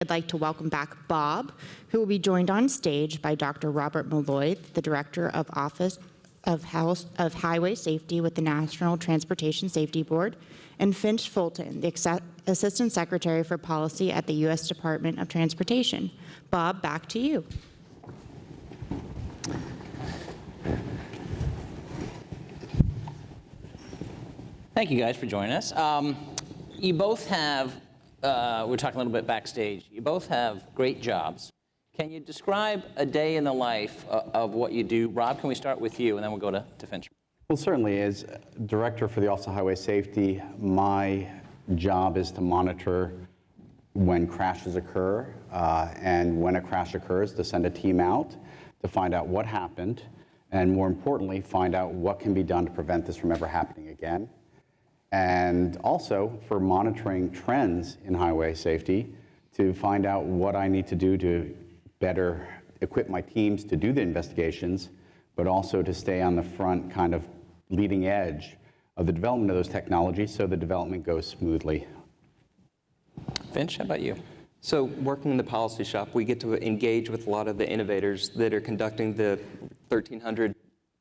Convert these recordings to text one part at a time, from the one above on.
I'd like to welcome back Bob, who will be joined on stage by Dr. Robert Molloy, the Director of Office of Highway Safety with the National Transportation Safety Board, and Finch Fulton, the Assistant Secretary for Policy at the U.S. Department of Transportation. Bob, back to you. Thank you guys for joining us. You both have, we're talking a little bit backstage, you both have great jobs. Can you describe a day in the life of what you do? Rob, can we start with you, and then we'll go to Finch. Well, certainly, as Director for the Office of Highway Safety, my job is to monitor when crashes occur, and when a crash occurs, to send a team out to find out what happened, and more importantly, find out what can be done to prevent this from ever happening again. And also for monitoring trends in highway safety to find out what I need to do to better equip my teams to do the investigations, but also to stay on the front kind of leading edge of the development of those technologies so the development goes smoothly. Finch, how about you? So working in the policy shop, we get to engage with a lot of the innovators that are conducting the 1,300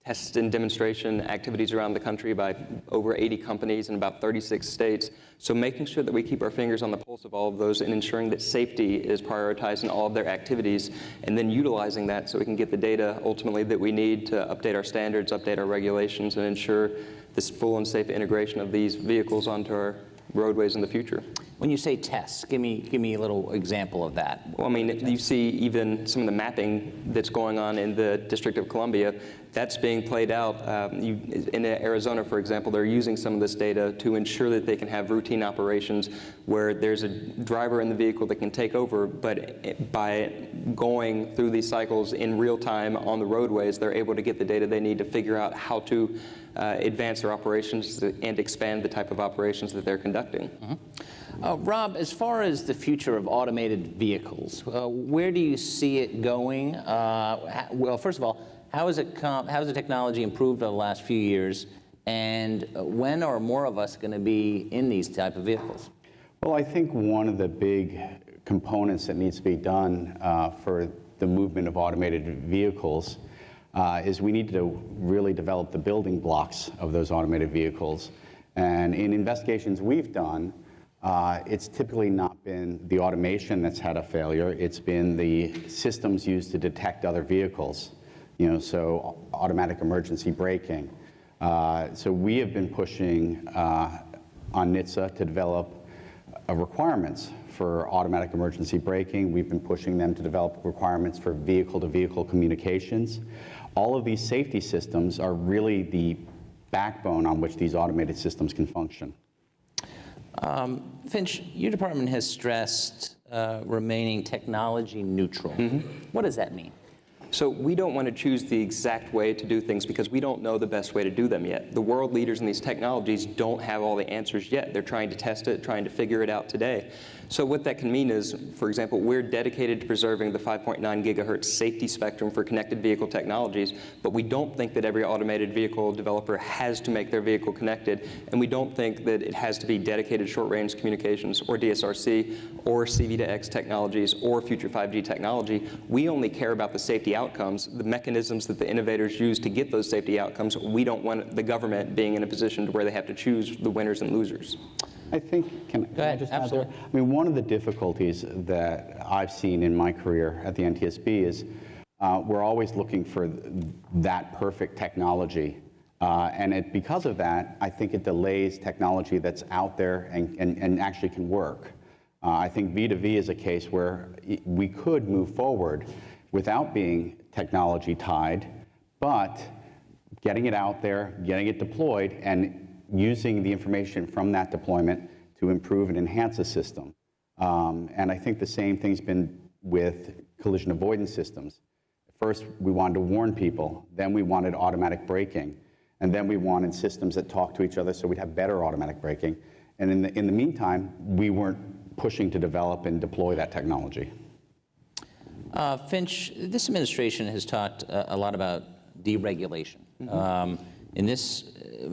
test and demonstration activities around the country by over 80 companies in about 36 states. So making sure that we keep our fingers on the pulse of all of those and ensuring that safety is prioritized in all of their activities, and then utilizing that so we can get the data ultimately that we need to update our standards, update our regulations, and ensure this full and safe integration of these vehicles onto our roadways in the future. When you say tests, give me a little example of that. Well, I mean, you see even some of the mapping that's going on in the District of Columbia, that's being played out. In Arizona, for example, they're using some of this data to ensure that they can have routine operations where there's a driver in the vehicle that can take over, but by going through these cycles in real time on the roadways, they're able to get the data they need to figure out how to advance their operations and expand the type of operations that they're conducting. Rob, as far as the future of automated vehicles, where do you see it going? Well, first of all, how has the technology improved over the last few years, and when are more of us going to be in these type of vehicles? Well, I think one of the big components that needs to be done for the movement of automated vehicles is we need to really develop the building blocks of those automated vehicles. And in investigations we've done, it's typically not been the automation that's had a failure. It's been the systems used to detect other vehicles, so automatic emergency braking. So we have been pushing on NHTSA to develop requirements for automatic emergency braking. We've been pushing them to develop requirements for vehicle-to-vehicle communications. All of these safety systems are really the backbone on which these automated systems can function. Finch, your department has stressed remaining technology neutral. What does that mean? So we don't want to choose the exact way to do things because we don't know the best way to do them yet. The world leaders in these technologies don't have all the answers yet. They're trying to test it, trying to figure it out today. So what that can mean is, for example, we're dedicated to preserving the 5.9 gigahertz safety spectrum for connected vehicle technologies, but we don't think that every automated vehicle developer has to make their vehicle connected, and we don't think that it has to be dedicated short-range communications or DSRC or CV2X technologies or future 5G technology. We only care about the safety outcomes, the mechanisms that the innovators use to get those safety outcomes. We don't want the government being in a position to where they have to choose the winners and losers. I think, can I just add there? I mean, one of the difficulties that I've seen in my career at the NTSB is we're always looking for that perfect technology. And because of that, I think it delays technology that's out there and actually can work. I think V2V is a case where we could move forward without being technology tied, but getting it out there, getting it deployed, and using the information from that deployment to improve and enhance the system. And I think the same thing's been with collision avoidance systems. First, we wanted to warn people, then we wanted automatic braking, and then we wanted systems that talk to each other so we'd have better automatic braking. And in the meantime, we weren't pushing to develop and deploy that technology. Finch, this administration has talked a lot about deregulation.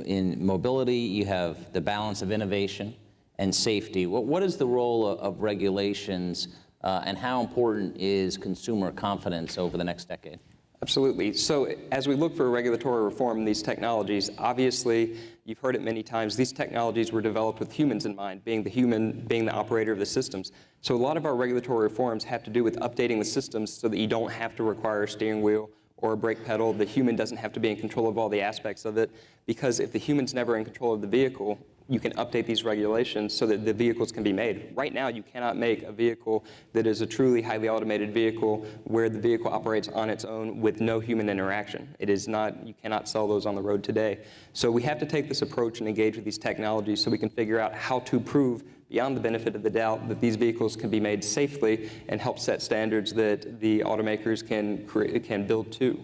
In mobility, you have the balance of innovation and safety. What is the role of regulations and how important is consumer confidence over the next decade? Absolutely. So as we look for regulatory reform in these technologies, obviously, you've heard it many times, these technologies were developed with humans in mind, being the operator of the systems. So a lot of our regulatory reforms have to do with updating the systems so that you don't have to require a steering wheel or a brake pedal. The human doesn't have to be in control of all the aspects of it, because if the human's never in control of the vehicle, you can update these regulations so that the vehicles can be made. Right now, you cannot make a vehicle that is a truly highly automated vehicle where the vehicle operates on its own with no human interaction. It is not, you cannot sell those on the road today. So we have to take this approach and engage with these technologies so we can figure out how to prove beyond the benefit of the doubt that these vehicles can be made safely and help set standards that the automakers can build to.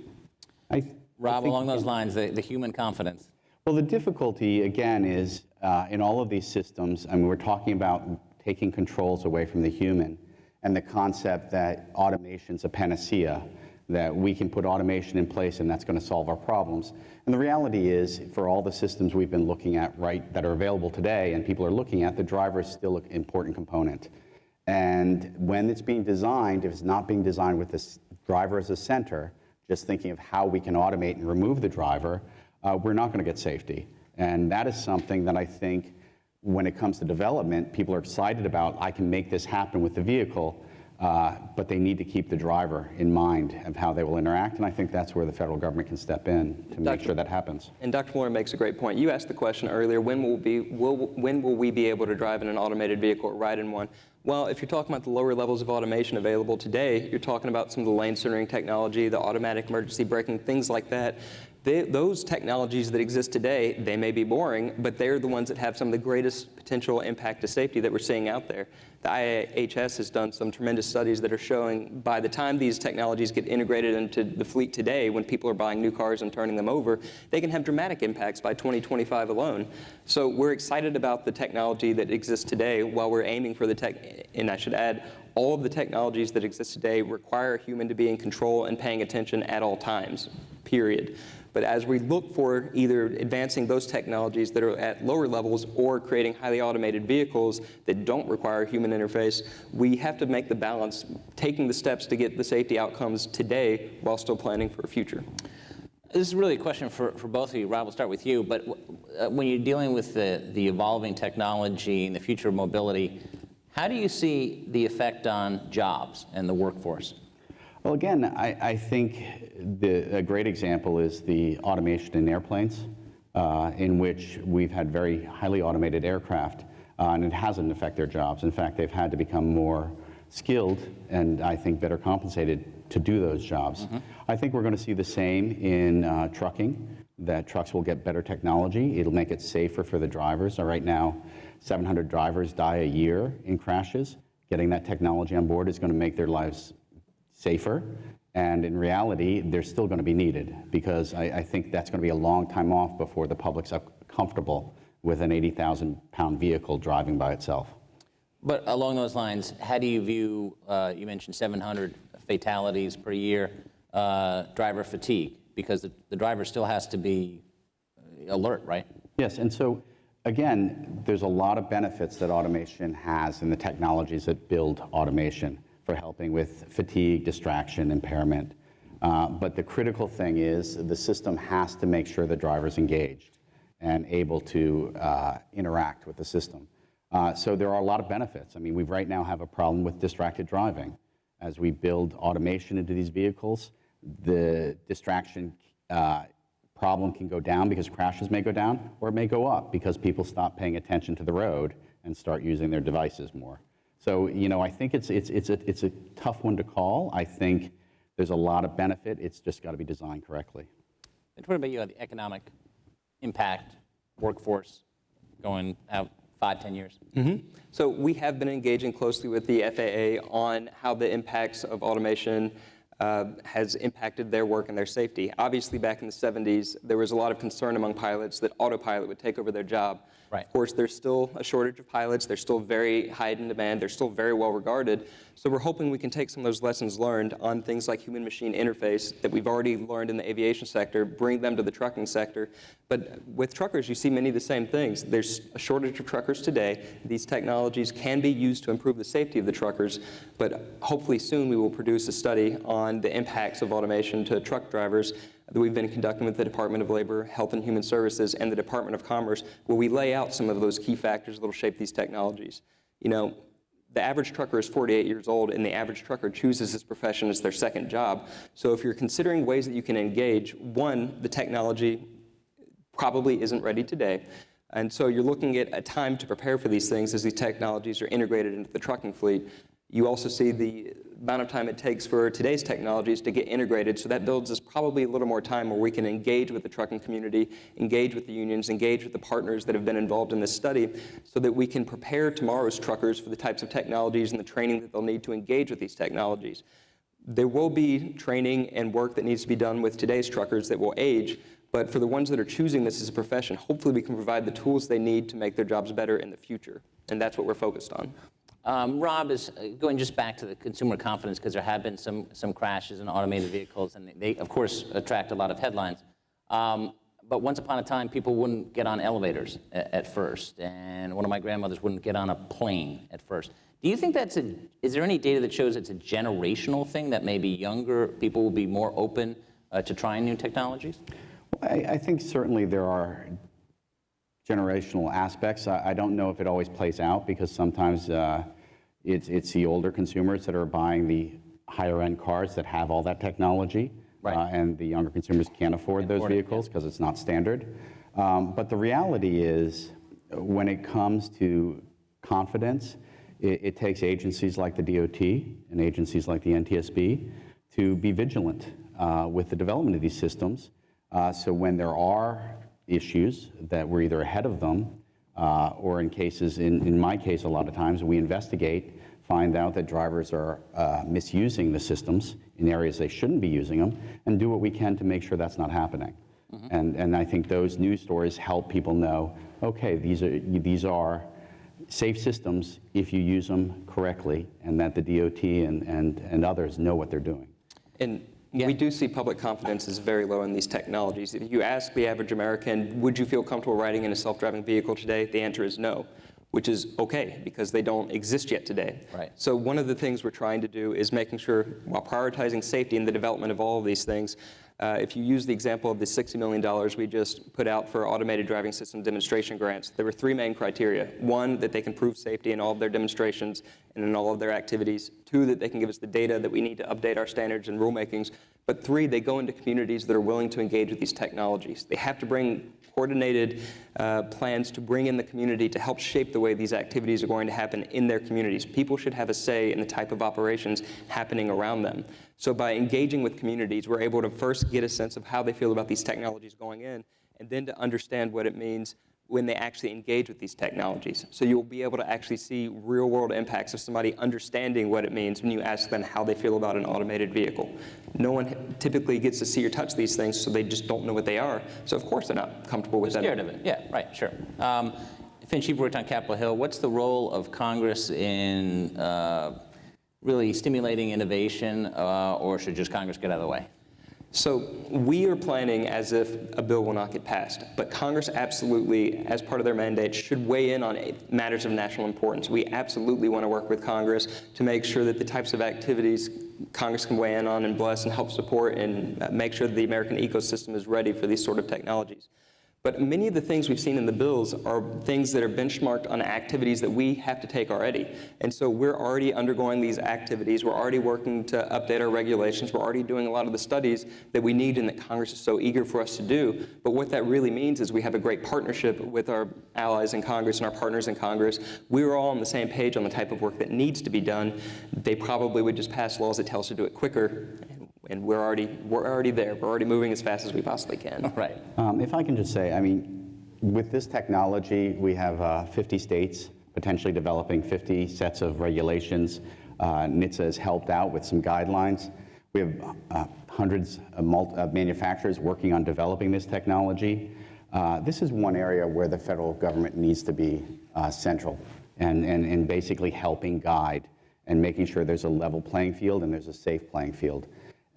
Rob, along those lines, the human confidence. Well, the difficulty, again, is in all of these systems, I mean, we're talking about taking controls away from the human, and the concept that automation's a panacea, that we can put automation in place and that's going to solve our problems. And the reality is, for all the systems we've been looking at, right, that are available today and people are looking at, the driver is still an important component. And when it's being designed, if it's not being designed with the driver as a center, just thinking of how we can automate and remove the driver, we're not going to get safety. And that is something that I think when it comes to development, people are excited about. I can make this happen with the vehicle, but they need to keep the driver in mind of how they will interact. And I think that's where the federal government can step in to make sure that happens. And Dr. Molloy makes a great point. You asked the question earlier, when will we be able to drive in an automated vehicle or ride in one? Well, if you're talking about the lower levels of automation available today, you're talking about some of the lane centering technology, the automatic emergency braking, things like that. Those technologies that exist today, they may be boring, but they're the ones that have some of the greatest potential impact to safety that we're seeing out there. The IIHS has done some tremendous studies that are showing by the time these technologies get integrated into the fleet today, when people are buying new cars and turning them over, they can have dramatic impacts by 2025 alone. So we're excited about the technology that exists today while we're aiming for the tech, and I should add, all of the technologies that exist today require a human to be in control and paying attention at all times, period. But as we look for either advancing those technologies that are at lower levels or creating highly automated vehicles that don't require human interface, we have to make the balance, taking the steps to get the safety outcomes today while still planning for a future. This is really a question for both of you. Rob, we'll start with you. But when you're dealing with the evolving technology and the future of mobility, how do you see the effect on jobs and the workforce? Well, again, I think a great example is the automation in airplanes, in which we've had very highly automated aircraft, and it hasn't affected their jobs. In fact, they've had to become more skilled and I think better compensated to do those jobs. Mm-hmm. I think we're going to see the same in trucking, that trucks will get better technology. It'll make it safer for the drivers. So right now, 700 drivers die a year in crashes. Getting that technology on board is going to make their lives safer, and in reality, they're still going to be needed, because I think that's going to be a long time off before the public's comfortable with an 80,000-pound vehicle driving by itself. But along those lines, how do you view, you mentioned 700 fatalities per year, driver fatigue? Because the driver still has to be alert, right? Yes, and so again, there's a lot of benefits that automation has in the technologies that build automation for helping with fatigue, distraction, impairment. But the critical thing is the system has to make sure the driver's engaged and able to interact with the system. So there are a lot of benefits. I mean, we right now have a problem with distracted driving. As we build automation into these vehicles, the distraction problem can go down because crashes may go down, or it may go up because people stop paying attention to the road and start using their devices more. So, you know, I think it's a tough one to call. I think there's a lot of benefit. It's just got to be designed correctly. And what about you, the economic impact, workforce, going out 5-10 years? Mm-hmm. So we have been engaging closely with the FAA on how the impacts of automation has impacted their work and their safety. Obviously, back in the 70s, there was a lot of concern among pilots that autopilot would take over their job. Right. Of course, there's still a shortage of pilots. They're still very high in demand. They're still very well regarded. So we're hoping we can take some of those lessons learned on things like human-machine interface that we've already learned in the aviation sector, bring them to the trucking sector. But with truckers, you see many of the same things. There's a shortage of truckers today. These technologies can be used to improve the safety of the truckers, but hopefully soon we will produce a study on the impacts of automation to truck drivers that we've been conducting with the Department of Labor, Health and Human Services, and the Department of Commerce, where we lay out some of those key factors that will shape these technologies. You know, the average trucker is 48 years old, and the average trucker chooses this profession as their second job. So if you're considering ways that you can engage, one, the technology probably isn't ready today. And so you're looking at a time to prepare for these things as these technologies are integrated into the trucking fleet. You also see the amount of time it takes for today's technologies to get integrated, so that builds us probably a little more time where we can engage with the trucking community, engage with the unions, engage with the partners that have been involved in this study, so that we can prepare tomorrow's truckers for the types of technologies and the training that they'll need to engage with these technologies. There will be training and work that needs to be done with today's truckers that will age, but for the ones that are choosing this as a profession, hopefully we can provide the tools they need to make their jobs better in the future, and that's what we're focused on. Rob, is going just back to the consumer confidence, because there have been some crashes in automated vehicles, and they of course attract a lot of headlines. But once upon a time, people wouldn't get on elevators at first, and one of my grandmothers wouldn't get on a plane at first. Do you think is there any data that shows it's a generational thing, that maybe younger people will be more open to trying new technologies? Well, I think certainly there are generational aspects. I don't know if it always plays out, because sometimes it's the older consumers that are buying the higher end cars that have all that technology, right. And the younger consumers can't afford those vehicles because it's not standard. But the reality is, when it comes to confidence, it takes agencies like the DOT and agencies like the NTSB to be vigilant with the development of these systems. So when there are issues, that we're either ahead of them, or in my case, a lot of times we investigate, find out that drivers are misusing the systems in areas they shouldn't be using them, and do what we can to make sure that's not happening. Mm-hmm. And I think those news stories help people know, okay, these are safe systems if you use them correctly, and that the DOT and others know what they're doing. And we do see public confidence is very low in these technologies. If you ask the average American, would you feel comfortable riding in a self-driving vehicle today? The answer is no, which is okay, because they don't exist yet today. Right. So one of the things we're trying to do is making sure, while prioritizing safety in the development of all of these things, if you use the example of the $60 million we just put out for automated driving system demonstration grants, there were three main criteria. One, that they can prove safety in all of their demonstrations and in all of their activities. Two, that they can give us the data that we need to update our standards and rulemakings. But three, they go into communities that are willing to engage with these technologies. They have to bring coordinated plans to bring in the community to help shape the way these activities are going to happen in their communities. People should have a say in the type of operations happening around them. So by engaging with communities, we're able to first get a sense of how they feel about these technologies going in, and then to understand what it means when they actually engage with these technologies. So you'll be able to actually see real-world impacts of somebody understanding what it means when you ask them how they feel about an automated vehicle. No one typically gets to see or touch these things, so they just don't know what they are. So of course they're not comfortable with them. Scared of it, yeah, right, sure. Finch, you've worked on Capitol Hill. What's the role of Congress in really stimulating innovation, or should just Congress get out of the way? So we are planning as if a bill will not get passed, but Congress absolutely, as part of their mandate, should weigh in on matters of national importance. We absolutely want to work with Congress to make sure that the types of activities Congress can weigh in on and bless and help support and make sure that the American ecosystem is ready for these sort of technologies. But many of the things we've seen in the bills are things that are benchmarked on activities that we have to take already. And so we're already undergoing these activities. We're already working to update our regulations. We're already doing a lot of the studies that we need and that Congress is so eager for us to do. But what that really means is we have a great partnership with our allies in Congress and our partners in Congress. We're all on the same page on the type of work that needs to be done. They probably would just pass laws that tell us to do it quicker. And we're already there. We're already moving as fast as we possibly can. Right. If I can just say, I mean, with this technology, we have 50 states potentially developing 50 sets of regulations. NHTSA has helped out with some guidelines. We have hundreds of manufacturers working on developing this technology. This is one area where the federal government needs to be central and basically helping guide and making sure there's a level playing field and there's a safe playing field.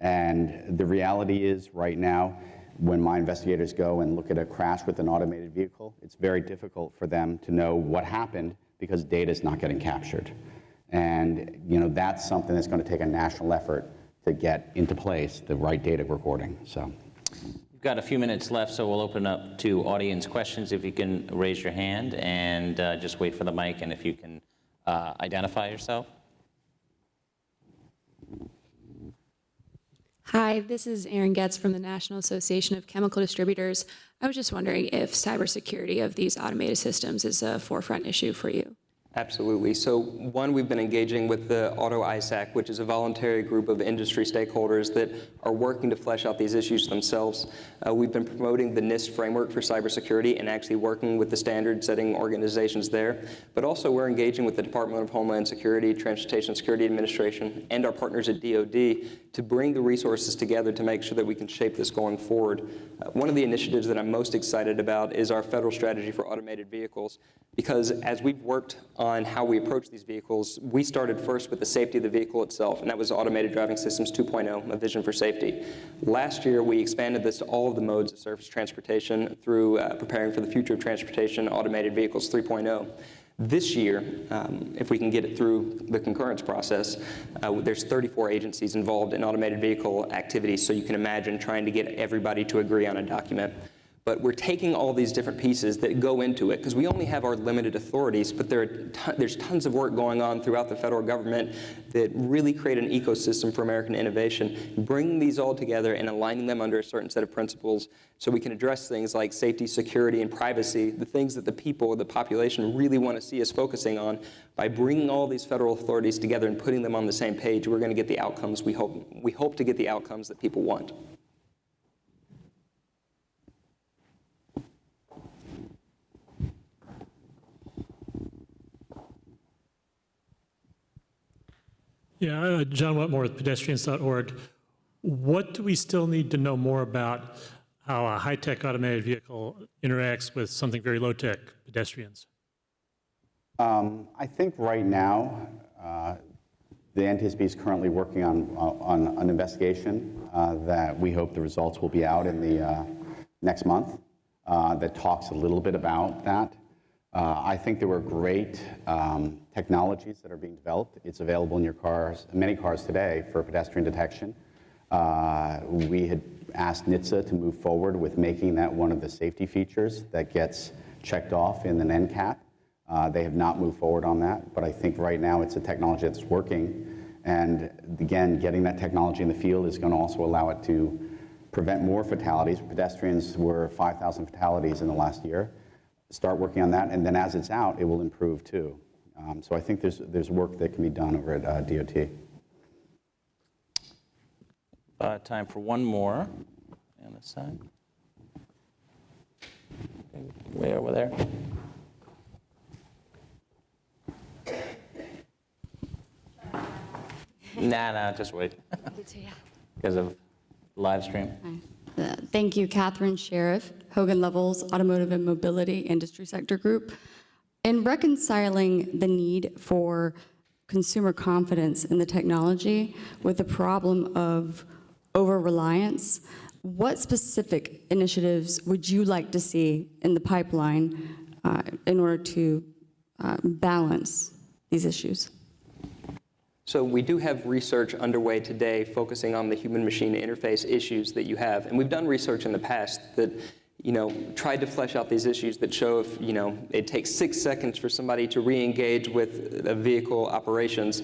And the reality is right now, when my investigators go and look at a crash with an automated vehicle, it's very difficult for them to know what happened because data is not getting captured. And that's something that's going to take a national effort to get into place, the right data recording. So. We've got a few minutes left, so we'll open up to audience questions. If you can raise your hand and just wait for the mic, and if you can identify yourself. Hi, this is Erin Getz from the National Association of Chemical Distributors. I was just wondering if cybersecurity of these automated systems is a forefront issue for you. Absolutely. So one, we've been engaging with the Auto ISAC, which is a voluntary group of industry stakeholders that are working to flesh out these issues themselves. We've been promoting the NIST framework for cybersecurity and actually working with the standard-setting organizations there. But also we're engaging with the Department of Homeland Security, Transportation Security Administration, and our partners at DoD to bring the resources together to make sure that we can shape this going forward. One of the initiatives that I'm most excited about is our federal strategy for automated vehicles, because as we've worked on how we approach these vehicles, we started first with the safety of the vehicle itself, and that was Automated Driving Systems 2.0, a vision for safety. Last year, we expanded this to all of the modes of surface transportation through Preparing for the Future of Transportation, Automated Vehicles 3.0. This year, if we can get it through the concurrence process, there's 34 agencies involved in automated vehicle activities, so you can imagine trying to get everybody to agree on a document. But we're taking all these different pieces that go into it, because we only have our limited authorities, but there's tons of work going on throughout the federal government that really create an ecosystem for American innovation, bringing these all together and aligning them under a certain set of principles so we can address things like safety, security, and privacy, the things that the people, the population really want to see us focusing on. By bringing all these federal authorities together and putting them on the same page, we're going to get the outcomes we hope to get the outcomes that people want. Yeah, John Wetmore with pedestrians.org. What do we still need to know more about how a high-tech automated vehicle interacts with something very low-tech, pedestrians? I think right now, the NTSB is currently working on an investigation that we hope the results will be out in the next month that talks a little bit about that. I think there were great technologies that are being developed. It's available in your cars, many cars today, for pedestrian detection. We had asked NHTSA to move forward with making that one of the safety features that gets checked off in an NCAP. They have not moved forward on that, but I think right now it's a technology that's working. And again, getting that technology in the field is going to also allow it to prevent more fatalities. Pedestrians were 5,000 fatalities in the last year. Start working on that, and then as it's out, it will improve too. So I think there's work that can be done over at DOT. Time for one more on this side. Way over there. Nah, just wait. Because of live stream. Thank you, Catherine Sheriff, Hogan Lovells Automotive and Mobility Industry Sector Group. In reconciling the need for consumer confidence in the technology with the problem of over-reliance, what specific initiatives would you like to see in the pipeline in order to balance these issues? So we do have research underway today focusing on the human-machine interface issues that you have. And we've done research in the past that, tried to flesh out these issues that show if, it takes 6 seconds for somebody to re-engage with a vehicle operations,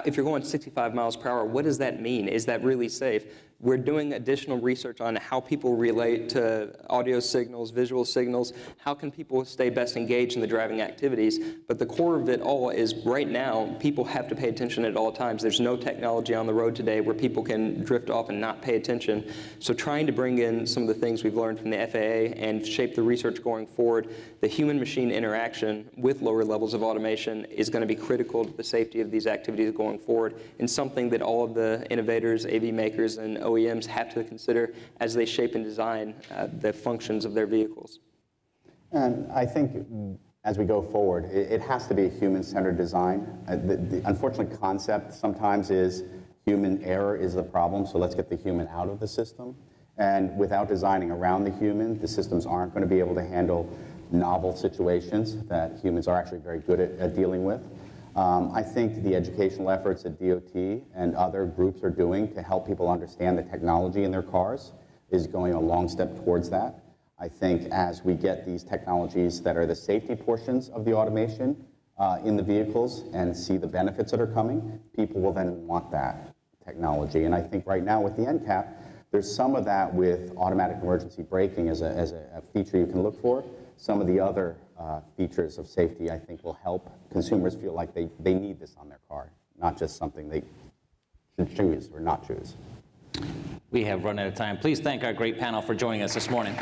if you're going 65 miles per hour, what does that mean? Is that really safe? We're doing additional research on how people relate to audio signals, visual signals. How can people stay best engaged in the driving activities? But the core of it all is right now, people have to pay attention at all times. There's no technology on the road today where people can drift off and not pay attention. So trying to bring in some of the things we've learned from the FAA and shape the research going forward, the human-machine interaction with lower levels of automation is going to be critical to the safety of these activities technology going forward, and something that all of the innovators, AV makers, and OEMs have to consider as they shape and design the functions of their vehicles. And I think as we go forward, it has to be a human-centered design. The unfortunate concept sometimes is human error is the problem, so let's get the human out of the system. And without designing around the human, the systems aren't going to be able to handle novel situations that humans are actually very good at dealing with. I think the educational efforts that DOT and other groups are doing to help people understand the technology in their cars is going a long step towards that. I think as we get these technologies that are the safety portions of the automation in the vehicles and see the benefits that are coming, people will then want that technology. And I think right now with the NCAP, there's some of that with automatic emergency braking as a feature you can look for. Some of the other features of safety, I think, will help consumers feel like they need this on their car, not just something they should choose or not choose. We have run out of time. Please thank our great panel for joining us this morning.